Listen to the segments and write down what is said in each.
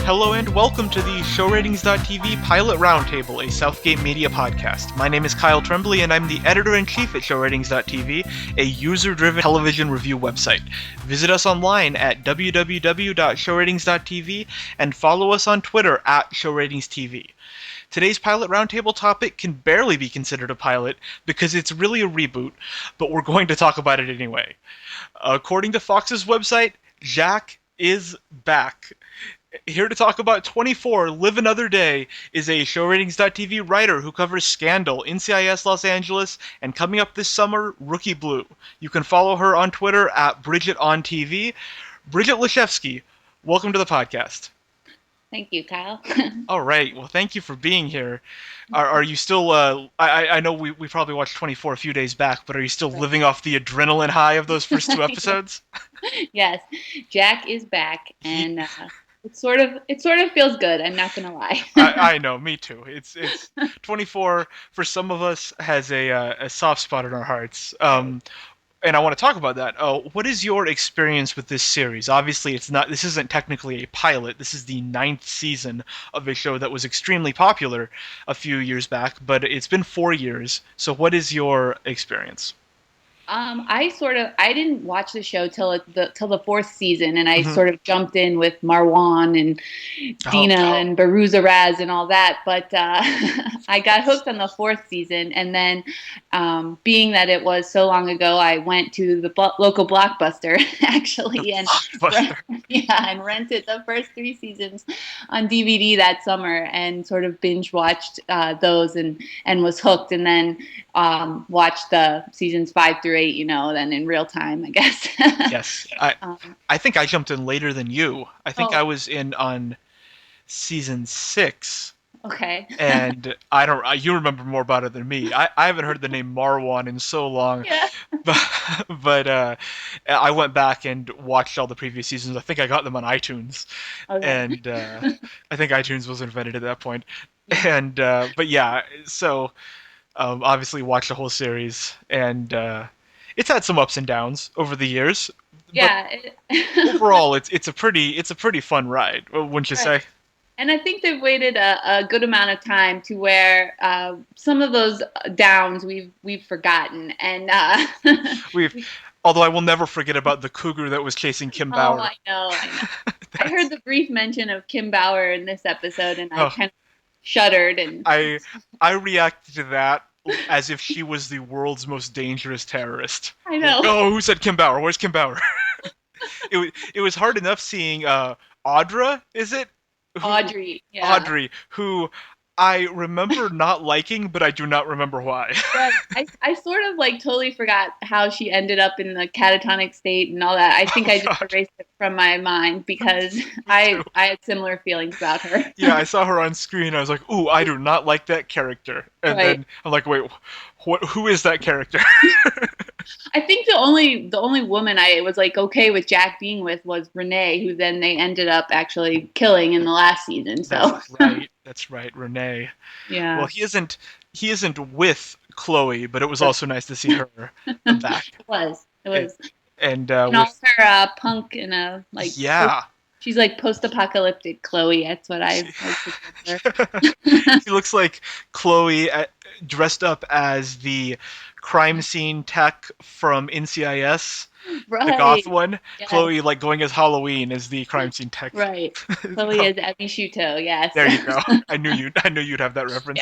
Hello and welcome to the ShowRatings.tv Pilot Roundtable, a Southgate Media podcast. My name is Kyle Tremblay and I'm the editor-in-chief at ShowRatings.tv, a user-driven television review website. Visit us online at www.showratings.tv and follow us on Twitter at ShowRatingsTV. Today's Pilot Roundtable topic can barely be considered a pilot because it's really a reboot, but we're going to talk about it anyway. According to Fox's website, Jack is back. Here to talk about 24, Live Another Day, is a ShowRatings.tv writer who covers Scandal, NCIS Los Angeles, and coming up this summer, Rookie Blue. You can follow her on Twitter at BridgetOnTV. Bridget Leshevsky, welcome to the podcast. Thank you, Kyle. All right. Well, thank you for being here. Are you still, I know we probably watched 24 a few days back, but are you still living off the adrenaline high of those first two episodes? Yes. Jack is back, and it sort of feels good. I'm not gonna lie. I know, me too. It's 24 for some of us has a soft spot in our hearts. And I want to talk about that. What is your experience with this series? Obviously, this isn't technically a pilot. This is the 9th season of a show that was extremely popular a few years back, but it's been 4 years. So what is your experience? I didn't watch the show till the 4th season, and I sort of jumped in with Marwan and Dina and Baruza Raz and all that. But I got hooked on the 4th season, and then being that it was so long ago, I went to the local Blockbuster actually, and rented the first 3 seasons on DVD that summer, and sort of binge watched those, and was hooked, and then watched the seasons 5 through 8, then in real time, I guess. Yes. I think I jumped in later than you. I think I was in on season 6. Okay. And you remember more about it than me. I haven't heard the name Marwan in so long. Yeah. But I went back and watched all the previous seasons. I think I got them on iTunes. Okay. And I think iTunes was invented at that point. And but yeah, so obviously watched the whole series, and it's had some ups and downs over the years. Yeah. Overall, it's a pretty fun ride, wouldn't you say? And I think they've waited a good amount of time to where some of those downs we've forgotten, and although I will never forget about the cougar that was chasing Kim Bauer. Oh, I know. I heard the brief mention of Kim Bauer in this episode, and I kind of shuddered. And I reacted to that as if she was the world's most dangerous terrorist. I know. Oh, who said Kim Bauer? Where's Kim Bauer? It was hard enough seeing Audra, is it? Audrey, yeah. Audrey, who I remember not liking, but I do not remember why. Right. I sort of totally forgot how she ended up in the catatonic state and all that. I think I just erased it from my mind because I had similar feelings about her. Yeah, I saw her on screen. I was like, ooh, I do not like that character. And then I'm like, wait, who is that character? I think the only woman I was okay with Jack being with was Renee, who then they ended up actually killing in the last season. So that's right, Renee. Yeah. Well, he isn't with Chloe, but it was also nice to see her back. It was. And also her punk in a yeah. She's post-apocalyptic Chloe. That's what I like to call her. She looks like Chloe dressed up as the crime scene tech from NCIS, right. The goth one. Yes. Chloe going as Halloween as the crime scene tech. Right. Chloe as Abby Shuto. Yes. There you go. I knew you'd have that reference.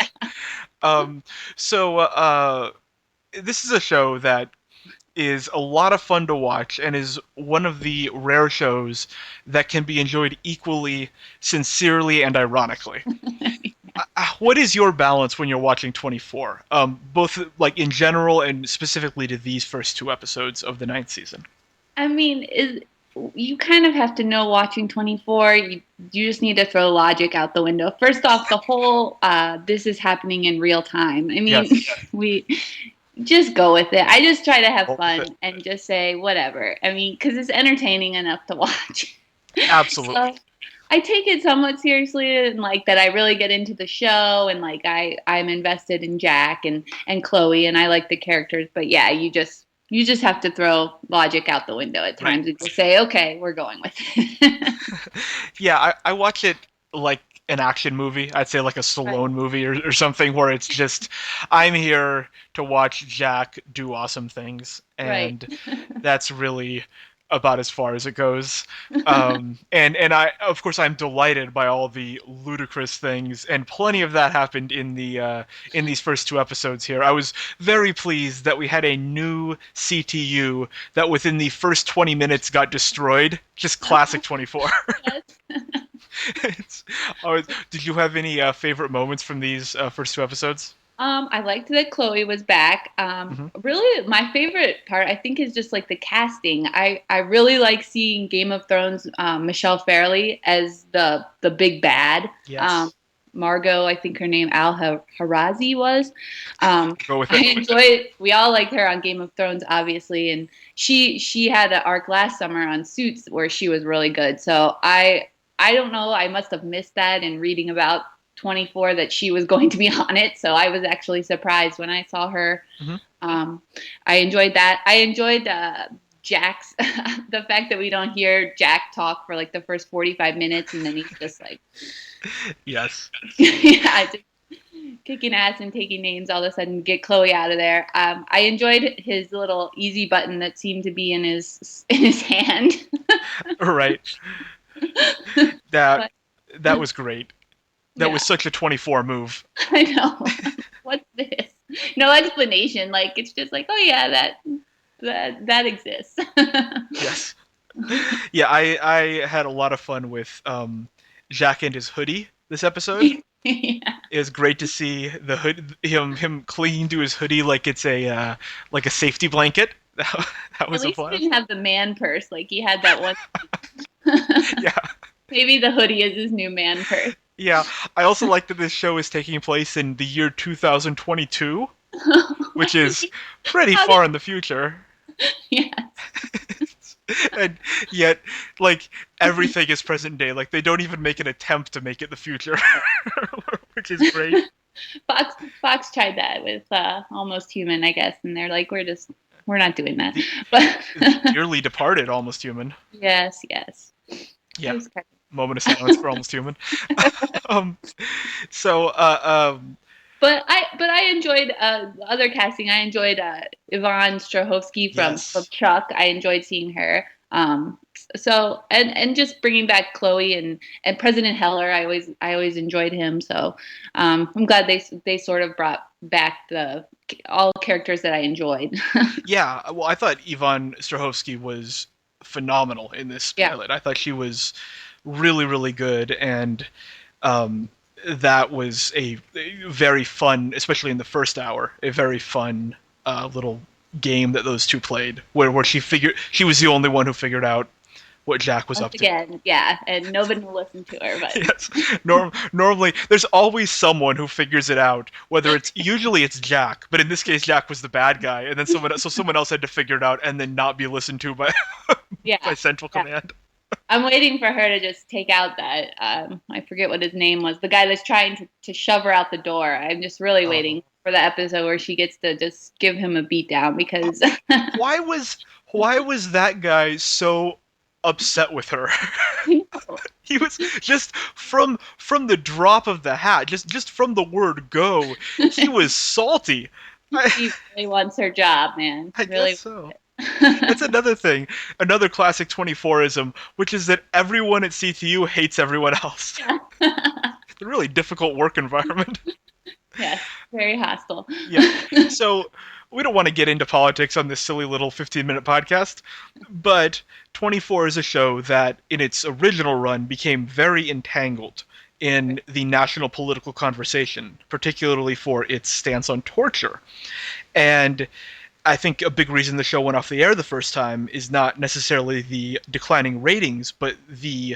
Yeah. So this is a show that is a lot of fun to watch and is one of the rare shows that can be enjoyed equally sincerely and ironically. What is your balance when you're watching 24? Both in general and specifically to these first 2 episodes of the 9th season. I mean, you kind of have to know watching 24. You just need to throw logic out the window. First off, the whole this is happening in real time. I mean, yes. We just go with it. I just try to have fun and just say whatever. I mean, because it's entertaining enough to watch. Absolutely. So, I take it somewhat seriously, and that I really get into the show, and I'm invested in Jack and Chloe, and I like the characters. But yeah, you just have to throw logic out the window at times and just say, okay, we're going with it. Yeah, I watch it like an action movie. I'd say like a Right. Stallone movie or something where it's just I'm here to watch Jack do awesome things, Right. and that's really about as far as it goes. And I of course I'm delighted by all the ludicrous things, and plenty of that happened in these first two episodes here. I was very pleased that we had a new CTU that within the first 20 minutes got destroyed. Just classic 24. Yes. It's always, did you have any favorite moments from these first two episodes? I liked that Chloe was back. Hmm. Really, my favorite part, I think, is just like the casting. I really like seeing Game of Thrones Michelle Fairley as the big bad. Yes. Margot, I think her name Harazi was. Go with I it. enjoyed. We all liked her on Game of Thrones, obviously, and she had an arc last summer on Suits where she was really good. So I don't know. I must have missed that in reading about 24 that she was going to be on it. So I was actually surprised when I saw her. Hmm. Um, I enjoyed that. I enjoyed Jack's the fact that we don't hear Jack talk for like the first 45 minutes and then he's just like, Yes. yeah, just kicking ass and taking names all of a sudden, get Chloe out of there. I enjoyed his little easy button that seemed to be in his hand. Right. That But that was great. That yeah, was such a 24 move. I know. What's this? No explanation. Like it's just like, oh yeah, that exists. Yes. Yeah, I had a lot of fun with Jack and his hoodie this episode. Yeah. It was great to see the hood him clinging to his hoodie like a safety blanket. That At was a least he blast. didn't have the man purse like he had that one. Yeah. Maybe the hoodie is his new man purse. Yeah. I also like that this show is taking place in the year 2022, which is pretty How did, far in the future. yeah. And yet, like, everything is present day. Like, they don't even make an attempt to make it the future, which is great. Fox tried that with Almost Human, I guess, and they're like, we're not doing that. The, But the dearly departed Almost Human. yes, yes. It Yeah, was kind moment of silence for Almost Human. um, so, but I enjoyed the other casting. I enjoyed Yvonne Strahovski from yes. Chuck. I enjoyed seeing her. So and just bringing back Chloe and President Heller. I always enjoyed him. So I'm glad they sort of brought back the all characters that I enjoyed. Yeah, well, I thought Yvonne Strahovski was phenomenal in this Yeah, pilot. I thought she was really, really good, and um, that was a very fun, especially in the first hour, a very fun little game that those two played, where she was the only one who figured out what Jack was once up to. again, yeah, and nobody will listen to her, but Yes. Normally, there's always someone who figures it out. Whether it's usually it's Jack, but in this case, Jack was the bad guy, and then someone else had to figure it out and then not be listened to by by yeah, Central yeah. Command. I'm waiting for her to just take out that I forget what his name was, the guy that's trying to shove her out the door. I'm just really Oh. waiting for the episode where she gets to just give him a beat down because Why was why was that guy so upset with her? He was just from the drop of the hat, just from the word go, he was salty. she really wants her job, man. I guess Really. so. That's another thing, another classic 24ism, which is that everyone at CTU hates everyone else. Yeah. It's a really difficult work environment. Yes, very hostile. Yeah. So we don't want to get into politics on this silly little 15-minute podcast, but 24 is a show that, in its original run, became very entangled in the national political conversation, particularly for its stance on torture. And I think a big reason the show went off the air the first time is not necessarily the declining ratings, but the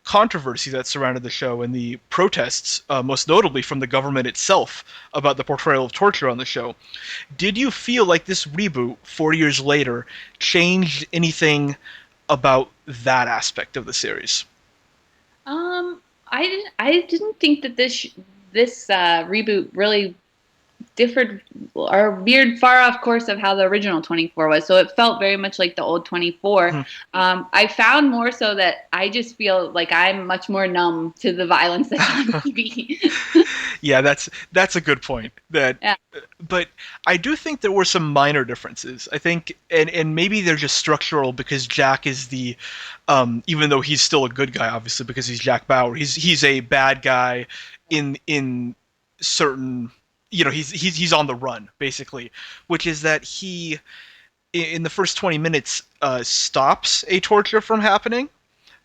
controversy that surrounded the show and the protests, most notably from the government itself, about the portrayal of torture on the show. Did you feel like this reboot, 4 years later, changed anything about that aspect of the series? I didn't think that this reboot really differed or veered far off course of how the original 24 was. So it felt very much like the old 24. I found more so that I just feel like I'm much more numb to the violence that's on TV. Yeah, that's a good point. Yeah. But I do think there were some minor differences. I think, and maybe they're just structural because Jack is the, even though he's still a good guy, obviously because he's Jack Bauer, he's a bad guy in certain, he's on the run basically, which is that he in the first 20 minutes stops a torture from happening.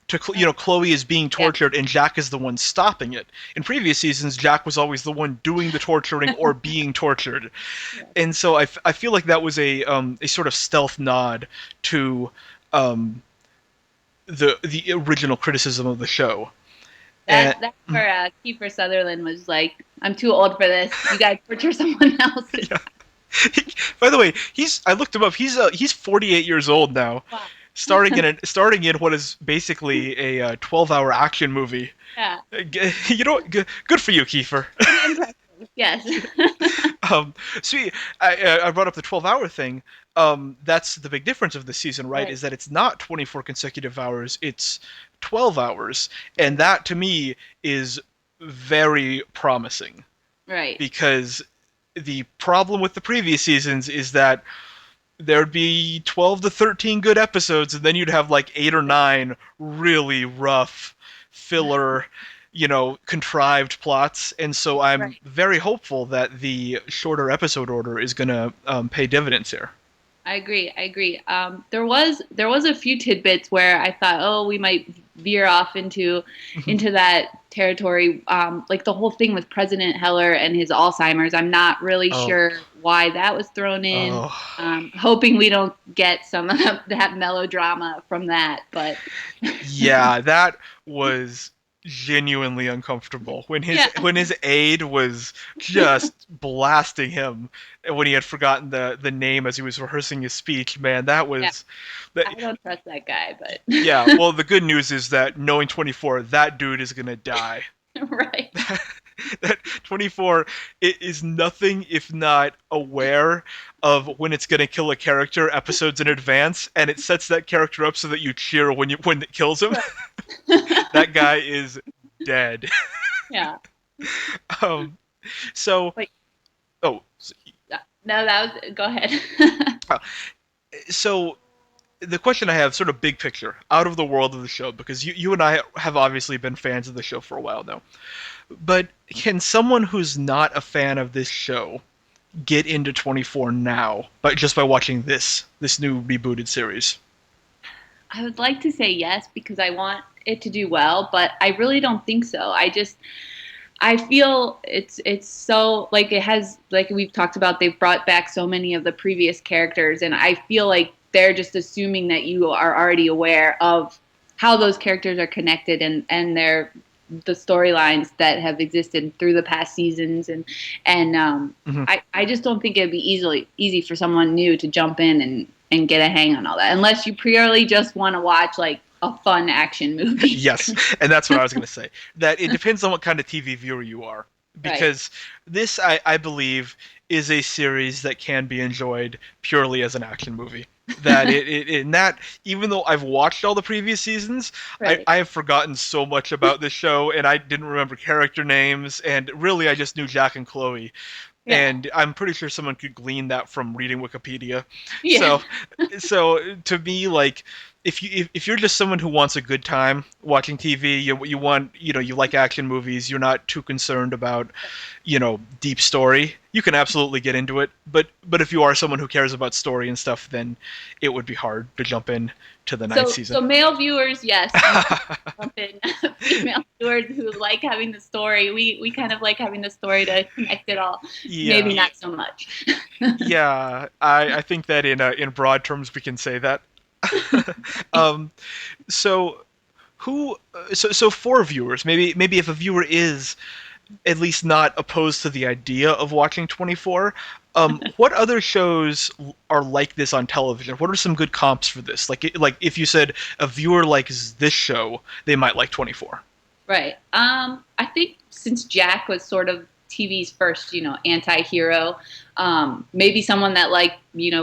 Chloe is being tortured and Jack is the one stopping it. In previous seasons, Jack was always the one doing the torturing or being tortured, and so I feel like that was a sort of stealth nod to the original criticism of the show. That's where Kiefer Sutherland was like, "I'm too old for this. You guys torture someone else." Yeah. By the way, I looked him up. He's 48 years old now. Wow. Starring in what is basically a 12-hour action movie. Yeah. Good for you, Kiefer. Pretty impressive. Yes. See, I brought up the 12-hour thing. That's the big difference of this season, right? Is that it's not 24 consecutive hours, it's 12 hours. And that, to me, is very promising. Right. Because the problem with the previous seasons is that there'd be 12 to 13 good episodes, and then you'd have like 8 or 9 really rough filler, contrived plots. And so I'm very hopeful that the shorter episode order is going to pay dividends here. I agree. There was a few tidbits where I thought, oh, we might veer off into that territory. Like the whole thing with President Heller and his Alzheimer's. I'm not really sure why that was thrown in. Hoping we don't get some of that melodrama from that. But yeah, that was genuinely uncomfortable when his aide was just blasting him when he had forgotten the name as he was rehearsing his speech. Man, that was I don't trust that guy, but yeah, well, the good news is that knowing 24, that dude is gonna die. Right. That 24 is nothing if not aware of when it's going to kill a character episodes in advance, and it sets that character up so that you cheer when it kills him. That guy is dead. Yeah. So. Wait. Oh. No, that was. Go ahead. So. The question I have, sort of big picture, out of the world of the show, because you and I have obviously been fans of the show for a while now. But can someone who's not a fan of this show get into 24 now, just by watching this new rebooted series? I would like to say yes, because I want it to do well, but I really don't think so. I feel it's so, like, it has, like we've talked about, they've brought back so many of the previous characters, and I feel like they're just assuming that you are already aware of how those characters are connected and the storylines that have existed through the past seasons, and I just don't think it'd be easy for someone new to jump in and get a hang on all that, unless you purely just want to watch like a fun action movie. Yes, and that's what I was going to say. That it depends on what kind of TV viewer you are, because this, I believe, is a series that can be enjoyed purely as an action movie. That that even though I've watched all the previous seasons, I have forgotten so much about this show, and I didn't remember character names, and really I just knew Jack and Chloe. Yeah. And I'm pretty sure someone could glean that from reading Wikipedia. Yeah. So to me, like, if you're just someone who wants a good time watching TV, you want, you like action movies, you're not too concerned about, deep story, you can absolutely get into it. But if you are someone who cares about story and stuff, then it would be hard to jump in to the ninth season. So male viewers, yes, jump in. Female viewers who like having the story, we kind of like having the story to connect it all. Yeah. Maybe not so much. Yeah, I think that in broad terms we can say that. So for viewers, maybe if a viewer is at least not opposed to the idea of watching 24, what other shows are like this on television? What are some good comps for this? Like if you said a viewer likes this show, they might like 24. Right. I think since Jack was sort of TV's first, anti-hero. Maybe someone that liked,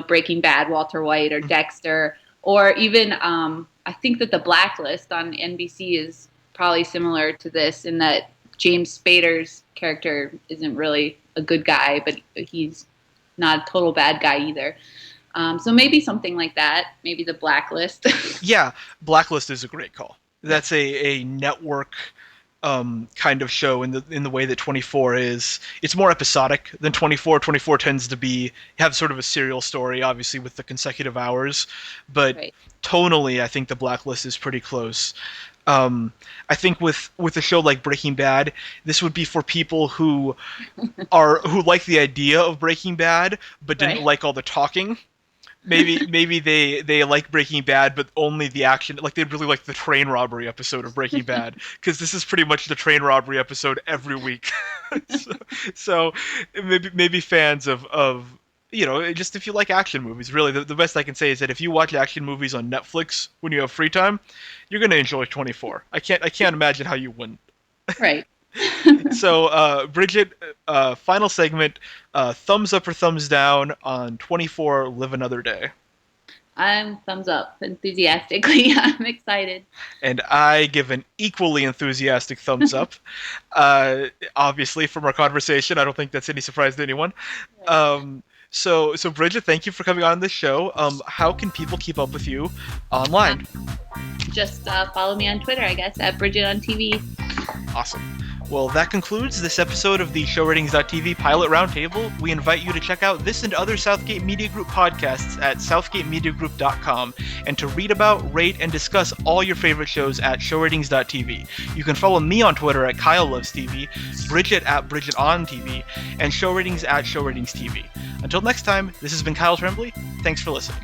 Breaking Bad, Walter White, or Dexter, or even I think that The Blacklist on NBC is probably similar to this in that James Spader's character isn't really a good guy, but he's not a total bad guy either. So maybe something like that. Maybe The Blacklist. Yeah, Blacklist is a great call. That's a network kind of show in the way that 24 is. It's more episodic than 24. 24 tends to have sort of a serial story, obviously with the consecutive hours, but right. Tonally, I think The Blacklist is pretty close. I think with a show like Breaking Bad, this would be for people who like the idea of Breaking Bad but didn't like all the talking. Maybe they like Breaking Bad, but only the action. Like they really like the train robbery episode of Breaking Bad, because this is pretty much the train robbery episode every week. so maybe fans of just if you like action movies. Really, the best I can say is that if you watch action movies on Netflix when you have free time, you're gonna enjoy 24. I can't imagine how you wouldn't. Right. So, Bridget, final segment, thumbs up or thumbs down on 24 Live Another Day? I'm thumbs up, enthusiastically. I'm excited. And I give an equally enthusiastic thumbs up. Obviously, from our conversation, I don't think that's any surprise to anyone. So Bridget, thank you for coming on this show. How can people keep up with you online? Just follow me on Twitter, I guess, at Bridget on TV. Awesome. Well, that concludes this episode of the ShowRatings.tv Pilot Roundtable. We invite you to check out this and other Southgate Media Group podcasts at southgatemediagroup.com and to read about, rate, and discuss all your favorite shows at ShowRatings.tv. You can follow me on Twitter at KyleLovesTV, Bridget at BridgetOnTV, and ShowRatings at ShowRatingsTV. Until next time, this has been Kyle Tremblay. Thanks for listening.